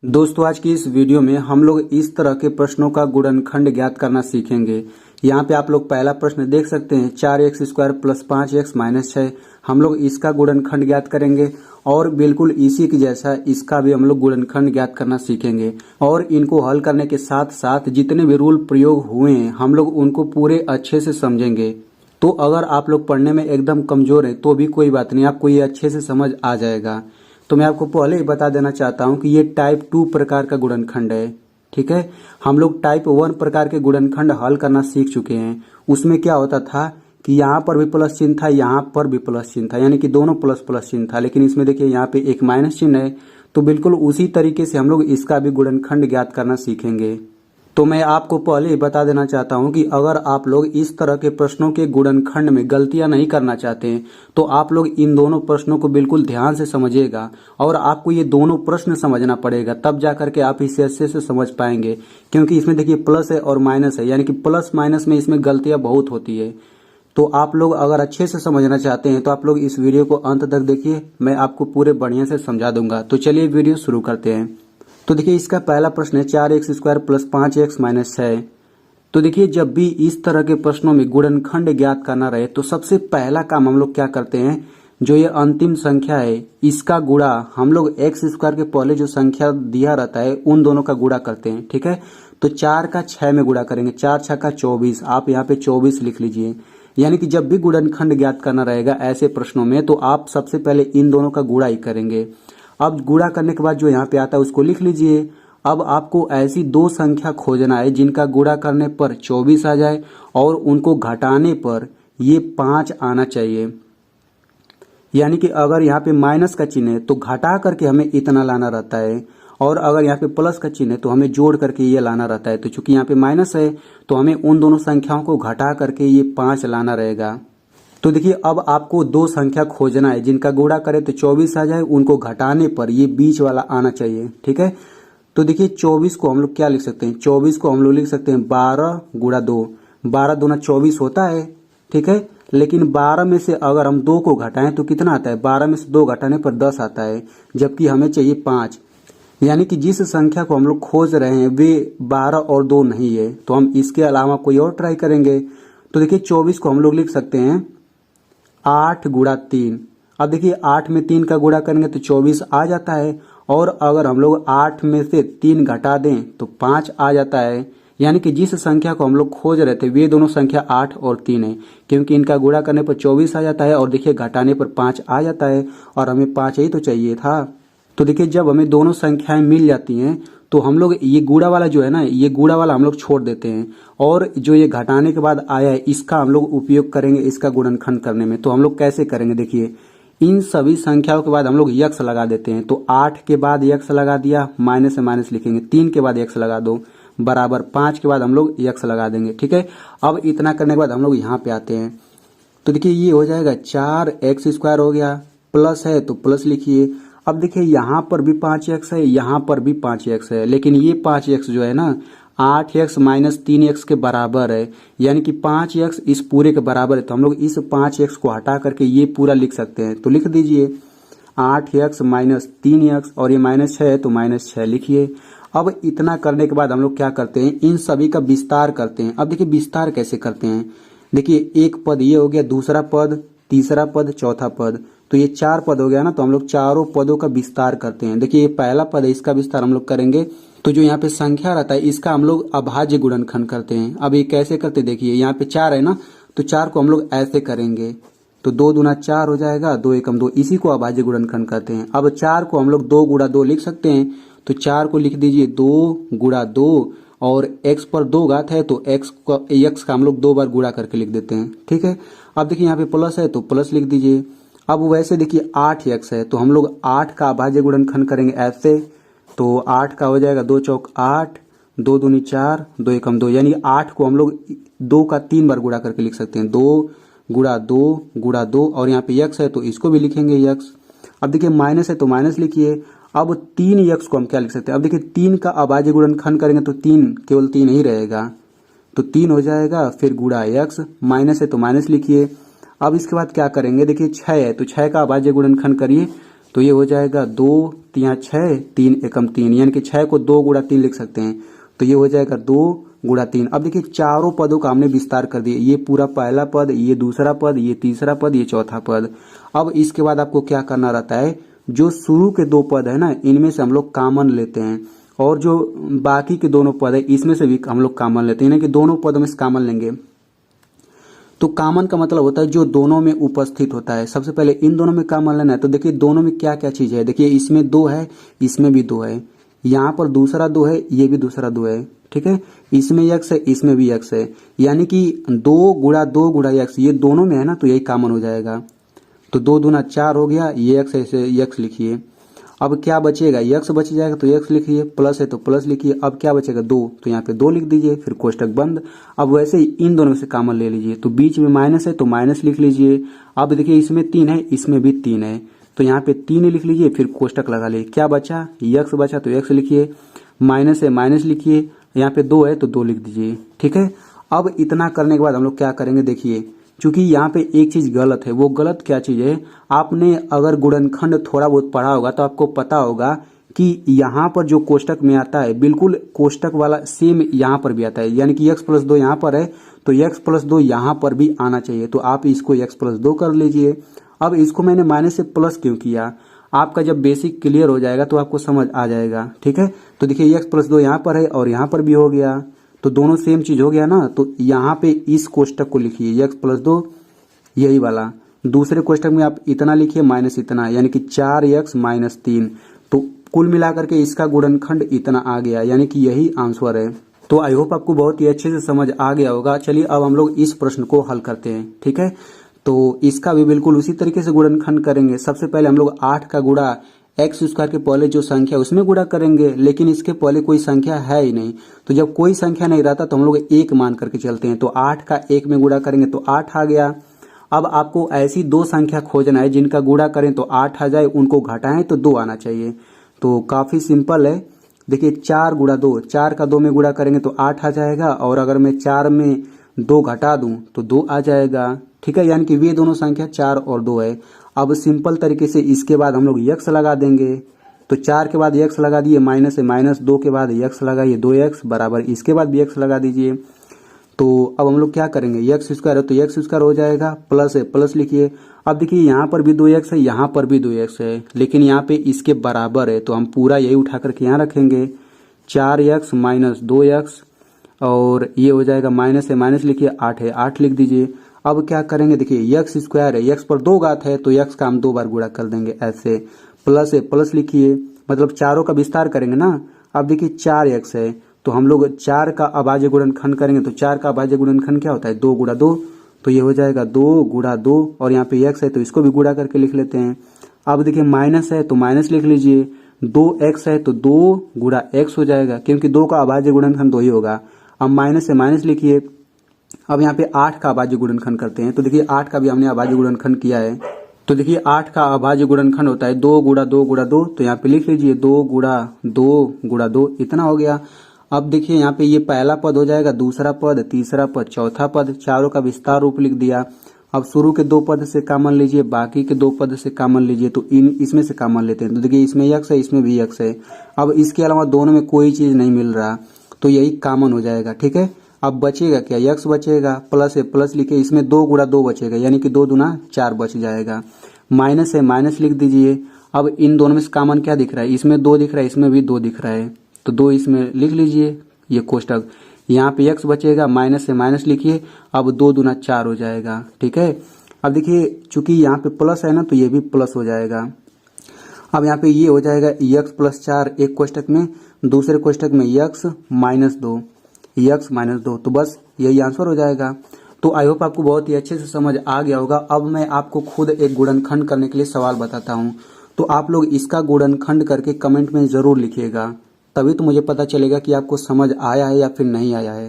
दोस्तों आज की इस वीडियो में हम लोग इस तरह के प्रश्नों का गुणनखंड ज्ञात करना सीखेंगे। यहाँ पे आप लोग पहला प्रश्न देख सकते हैं 4x² प्लस 5x माइनस 6। हम लोग इसका गुणनखंड ज्ञात करेंगे और बिल्कुल इसी के जैसा इसका भी हम लोग गुणनखंड ज्ञात करना सीखेंगे। और इनको हल करने के साथ साथ जितने भी रूल प्रयोग हुए हैं हम लोग उनको पूरे अच्छे से समझेंगे। तो अगर आप लोग पढ़ने में एकदम कमजोर हैं तो भी कोई बात नहीं, आपको ये अच्छे से समझ आ जाएगा। तो मैं आपको पहले ही बता देना चाहता हूं कि ये टाइप 2 प्रकार का गुणनखंड है। ठीक है, हम लोग टाइप 1 प्रकार के गुणनखंड हल करना सीख चुके हैं। उसमें क्या होता था कि यहाँ पर भी प्लस चिन्ह था, यहाँ पर भी प्लस चिन्ह था, यानी कि दोनों प्लस प्लस चिन्ह था। लेकिन इसमें देखिए यहाँ पे एक माइनस चिन्ह है। तो बिल्कुल उसी तरीके से हम लोग इसका भी गुणनखंड ज्ञात करना सीखेंगे। तो मैं आपको पहले ही बता देना चाहता हूं कि अगर आप लोग इस तरह के प्रश्नों के गुणनखंड में गलतियां नहीं करना चाहते हैं तो आप लोग इन दोनों प्रश्नों को बिल्कुल ध्यान से समझिएगा और आपको ये दोनों प्रश्न समझना पड़ेगा, तब जाकर के आप इसे अच्छे से समझ पाएंगे। क्योंकि इसमें देखिए प्लस है और माइनस है, यानी कि प्लस माइनस में इसमें गलतियां बहुत होती है। तो आप लोग अगर अच्छे से समझना चाहते हैं तो आप लोग इस वीडियो को अंत तक देखिए, मैं आपको पूरे बढ़िया से समझा दूंगा। तो चलिए वीडियो शुरू करते हैं। तो देखिए इसका पहला प्रश्न है 4x² प्लस 5x माइनस 6। तो देखिए जब भी इस तरह के प्रश्नों में गुणनखंड ज्ञात करना रहे तो सबसे पहला काम हम लोग क्या करते हैं, जो ये अंतिम संख्या है इसका गुणा हम लोग x² के पहले जो संख्या दिया रहता है उन दोनों का गुणा करते हैं। ठीक है, तो 4 का 6 में गुणा करेंगे, 4 6 का 24, आप यहाँ पे 24 लिख लीजिए। यानी कि जब भी गुणनखंड ज्ञात करना रहेगा ऐसे प्रश्नों में तो आप सबसे पहले इन दोनों का गुणा ही करेंगे। अब गुणा करने के बाद जो यहाँ पे आता है उसको लिख लीजिए। अब आपको ऐसी दो संख्या खोजना है जिनका गुणा करने पर 24 आ जाए और उनको घटाने पर ये 5 आना चाहिए। यानी कि अगर यहाँ पे माइनस का चिन्ह है तो घटा करके हमें इतना लाना रहता है, और अगर यहाँ पे प्लस का चिन्ह है तो हमें जोड़ करके ये लाना रहता है। तो चूंकि यहाँ पे माइनस है तो हमें उन दोनों संख्याओं को घटा करके ये 5 लाना रहेगा। तो देखिए अब आपको दो संख्या खोजना है जिनका गुणा करे तो 24 आ जाए, उनको घटाने पर ये बीच वाला आना चाहिए। ठीक है, तो देखिए 24 को हम लोग क्या लिख सकते हैं, 24 को हम लोग लिख सकते हैं 12 गुणा 2, 12 दूना 24 होता है। ठीक है, लेकिन 12 में से अगर हम 2 को घटाएं तो कितना आता है, 12 में से 2 घटाने पर 10 आता है, जबकि हमें चाहिए 5। यानी कि जिस संख्या को हम लोग खोज रहे हैं वे 12 और 2 नहीं है, तो हम इसके अलावा कोई और ट्राई करेंगे। तो देखिए 24 को हम लोग लिख सकते हैं 8 गुणा 3। अब देखिए 8 में 3 का गुणा करेंगे तो 24 आ जाता है, और अगर हम लोग 8 में से 3 घटा दें तो 5 आ जाता है। यानी कि जिस संख्या को हम लोग खोज रहे थे वे दोनों संख्या 8 और 3 है, क्योंकि इनका गुणा करने पर 24 आ जाता है और देखिए घटाने पर 5 आ जाता है, और हमें 5 ही तो चाहिए था। तो देखिए जब हमें दोनों संख्याएं मिल जाती हैं तो हम लोग ये गुणा वाला जो है ना, ये गुणा वाला हम लोग छोड़ देते हैं, और जो ये घटाने के बाद आया है इसका हम लोग उपयोग करेंगे इसका गुणनखंड करने में। तो हम लोग कैसे करेंगे, देखिए इन सभी संख्याओं के बाद हम लोग यक्स लगा देते हैं। तो 8 के बाद यक्स लगा दिया, माइनस से माइनस लिखेंगे, 3 के बाद यक्स लगा दो बराबर 5 के बाद हम लोग यक्स लगा देंगे। ठीक है, अब इतना करने के बाद हम लोग यहाँ पे आते हैं। तो देखिए ये हो जाएगा 4x² हो गया, प्लस है तो प्लस लिखिए। अब देखिए यहाँ पर भी 5x है, यहाँ पर भी 5x है, लेकिन ये 5x जो है ना 8x माइनस 3x के बराबर है, यानी कि 5x इस पूरे के बराबर है। तो हम लोग इस 5x को हटा करके ये पूरा लिख सकते हैं। तो लिख दीजिए 8x माइनस 3x, और ये माइनस 6 है तो माइनस 6 लिखिए। अब इतना करने के बाद हम लोग क्या करते हैं, इन सभी का विस्तार करते हैं। अब देखिए विस्तार कैसे करते हैं, देखिए एक पद ये हो गया, दूसरा पद, तीसरा पद, चौथा पद, तो ये 4 पद हो गया ना। तो हम लोग चारों पदों का विस्तार करते हैं। देखिए ये पहला पद है, इसका विस्तार हम लोग करेंगे। तो जो यहाँ पे संख्या रहता है इसका हम लोग अभाज्य गुणनखंड करते हैं। अब ये कैसे करते, देखिए यहाँ पे 4 है ना, तो 4 को हम लोग ऐसे करेंगे, तो 2 दूना 4 हो जाएगा, 2 एकम 2, इसी को अभाज्य गुणनखंड करते हैं। अब 4 को हम लोग 2 गुणा 2 लिख सकते हैं। तो 4 को लिख दीजिए 2 गुणा 2, और x पर 2 घात है तो x का हम लोग 2 बार गुणा करके लिख देते हैं। ठीक है, अब देखिए यहाँ पे प्लस है तो प्लस लिख दीजिए। अब वैसे देखिए 8x है तो हम लोग 8 का अभाज्य गुणनखंड करेंगे ऐसे। तो 8 का हो जाएगा 2 चौक 8, 2 दूनी 4, 2 एकम 2, यानी 8 को हम लोग 2 का 3 बार गुणा करके लिख सकते हैं। 2 गुणा 2 गुणा 2, और यहाँ पे x है तो इसको भी लिखेंगे x। अब देखिए माइनस है तो माइनस लिखिए। अब 3x को हम क्या लिख सकते हैं, अब देखिए 3 का अभाज्य गुणनखंड करेंगे तो 3 केवल 3 ही रहेगा, तो 3 हो जाएगा, फिर गुणा x, माइनस है तो माइनस लिखिए। अब इसके बाद क्या करेंगे, देखिए 6 है तो 6 का अभाज्य गुणनखंड करिए तो ये हो जाएगा 2 तिया 6, 3 एकम 3, यानी कि 6 को 2 गुणा 3 लिख सकते हैं। तो ये हो जाएगा 2 गुणा 3। अब देखिए चारों पदों का हमने विस्तार कर दिया, ये पूरा पहला पद, ये दूसरा पद, ये तीसरा पद, ये चौथा पद। अब इसके बाद आपको क्या करना रहता है, जो शुरू के 2 पद है ना, इनमें से हम लोग कॉमन लेते हैं, और जो बाकी के दोनों पद है इसमें से भी हम लोग कॉमन लेते हैं, यानी कि दोनों पदों में से कॉमन लेंगे। तो कॉमन का मतलब होता है जो दोनों में उपस्थित होता है। सबसे पहले इन दोनों में कॉमन लेना है। तो देखिए दोनों में क्या क्या चीज है, देखिए इसमें 2 है, इसमें भी 2 है, यहाँ पर दूसरा 2 है, ये भी दूसरा 2 है, ठीक है। इसमें x है, इसमें भी x है, यानी कि 2 गुणा 2 गुणा x, ये दोनों में है ना, तो यही कॉमन हो जाएगा। तो 2 दूना 4 हो गया, ये x है, इसे x लिखिए। अब क्या बचेगा, x बच जाएगा तो x लिखिए, प्लस है तो प्लस लिखिए। अब क्या बचेगा 2, तो यहाँ पे 2 लिख दीजिए, फिर कोष्टक बंद। अब वैसे ही इन दोनों में से कॉमन ले लीजिए, तो बीच में माइनस है तो माइनस लिख लीजिए। अब देखिए इसमें 3 है, इसमें भी 3 है, तो यहाँ पे 3 लिख लीजिए, फिर कोष्टक लगा लीजिए। क्या बचा, x बचा तो x लिखिए, माइनस है माइनस लिखिए, यहाँ पे 2 है तो 2 लिख दीजिए, ठीक है। अब इतना करने के बाद हम लोग क्या करेंगे, देखिए चूंकि यहाँ पे एक चीज गलत है। वो गलत क्या चीज है, आपने अगर गुणनखंड थोड़ा बहुत पढ़ा होगा तो आपको पता होगा कि यहाँ पर जो कोष्टक में आता है बिल्कुल कोष्टक वाला सेम यहाँ पर भी आता है, यानी कि x प्लस 2 यहाँ पर है तो x प्लस 2 यहाँ पर भी आना चाहिए। तो आप इसको x प्लस 2 कर लीजिए। अब इसको मैंने माइनस से प्लस क्यों किया, आपका जब बेसिक क्लियर हो जाएगा तो आपको समझ आ जाएगा, ठीक है। तो देखिए x प्लस 2 यहाँ पर है और यहाँ पर भी हो गया, तो दोनों सेम चीज हो गया ना। तो यहाँ पे इस कोष्टक को लिखिए x प्लस 2, यही वाला। दूसरे कोष्टक में आप इतना लिखिए माइनस इतना, यानी कि 4x माइनस 3। तो कुल मिलाकर के इसका गुणनखंड इतना आ गया, यानी कि यही आंसर है। तो आई होप आपको बहुत ही अच्छे से समझ आ गया होगा। चलिए अब हम लोग इस प्रश्न को हल करते हैं, ठीक है। तो इसका भी बिल्कुल उसी तरीके से गुणनखंड करेंगे। सबसे पहले हम लोग 8 का गुणा एक्स स्क्वायर के पहले जो संख्या उसमें गुणा करेंगे, लेकिन इसके पहले कोई संख्या है ही नहीं। तो जब कोई संख्या नहीं रहता तो हम लोग 1 मान करके चलते हैं। तो 8 का 1 में गुणा करेंगे तो 8 आ गया। अब आपको ऐसी 2 संख्या खोजना है जिनका गुणा करें तो 8 आ जाए, उनको घटाएं तो 2 आना चाहिए। तो काफी सिंपल है। देखिए 4 गुणा 2, 4 का 2 में गुणा करेंगे तो 8 आ जाएगा, और अगर मैं 4 में 2 घटा दूं तो 2 आ जाएगा, ठीक है। यानी कि वे दोनों संख्या 4 और 2 है। अब सिंपल तरीके से इसके बाद हम लोग x लगा देंगे। तो 4 के बाद x लगा दिए, माइनस है माइनस, 2 के बाद x लगाइए, 2x बराबर इसके बाद भी x लगा दीजिए। तो अब हम लोग क्या करेंगे, x स्क्वायर है तो x स्क्वायर हो जाएगा, प्लस है प्लस लिखिए। अब देखिए यहाँ पर भी 2x है, यहाँ पर भी 2x है, लेकिन यहाँ पे इसके बराबर है तो हम पूरा यही उठा करके यहाँ रखेंगे। 4x माइनस 2x, और ये हो जाएगा माइनस है माइनस लिखिए, 8 है 8 लिख दीजिए। अब क्या करेंगे, देखिए x स्क्वायर है, x पर 2 घात है तो x का हम 2 बार गुणा कर देंगे ऐसे। प्लस है प्लस लिखिए, मतलब चारों का विस्तार करेंगे ना। अब देखिए 4x है तो हम लोग 4 का अभाज्य गुणनखंड करेंगे, तो 4 का अभाज्य गुणनखंड क्या होता है, 2 गुणा 2। तो ये हो जाएगा 2 गुणा 2, और यहाँ पे x है तो इसको भी गुणा करके लिख लेते हैं। अब देखिए माइनस है तो माइनस लिख लीजिए, 2x है तो 2 गुणा x हो जाएगा, क्योंकि 2 का अभाज्य गुणनखंड 2 ही होगा। अब माइनस से माइनस लिखिए। अब यहाँ पे 8 का अभाज्य गुणनखंड करते हैं। तो देखिए 8 का भी हमने अभाज्य गुणनखंड किया है। तो देखिए 8 का अभाज्य गुणनखंड होता है 2 गुणा 2 गुणा 2। तो यहाँ पे लिख लीजिए 2 गुणा 2 गुणा 2, इतना हो गया। अब देखिए यहाँ पे ये पहला पद हो जाएगा, दूसरा पद, तीसरा पद, चौथा पद, चारों का विस्तार रूप लिख दिया। अब शुरू के 2 पद से कॉमन लीजिए, बाकी के 2 पद से कॉमन लीजिए। तो इसमें से कॉमन लेते हैं। तो देखिए इसमें x है, इसमें भी x है। अब इसके अलावा दोनों में कोई चीज नहीं मिल रहा तो यही कॉमन हो जाएगा, ठीक है। अब बचेगा क्या, x बचेगा, प्लस है प्लस लिखे, इसमें 2 गुणा 2 बचेगा, यानी कि 2 दूना 4 बच जाएगा। माइनस है माइनस लिख दीजिए। अब इन दोनों में से कॉमन क्या दिख रहा है, इसमें 2 दिख रहा है, इसमें भी 2 दिख रहा है, तो 2 इसमें लिख लीजिए, ये कोष्टक। यहाँ पे x बचेगा, माइनस से माइनस लिखिए। अब 2 दूना 4 हो जाएगा, ठीक है। अब देखिए चूंकि यहाँ पे प्लस है ना तो ये भी प्लस हो जाएगा। अब यहाँ पे ये हो जाएगा x प्लस 4 एक कोष्टक में, दूसरे कोष्टक में x माइनस 2, x माइनस 2। तो बस यही आंसर हो जाएगा। तो आई होप आपको बहुत ही अच्छे से समझ आ गया होगा। अब मैं आपको खुद एक गुणनखंड करने के लिए सवाल बताता हूँ, तो आप लोग इसका गुणनखंड करके कमेंट में जरूर लिखिएगा, तभी तो मुझे पता चलेगा कि आपको समझ आया है या फिर नहीं आया है।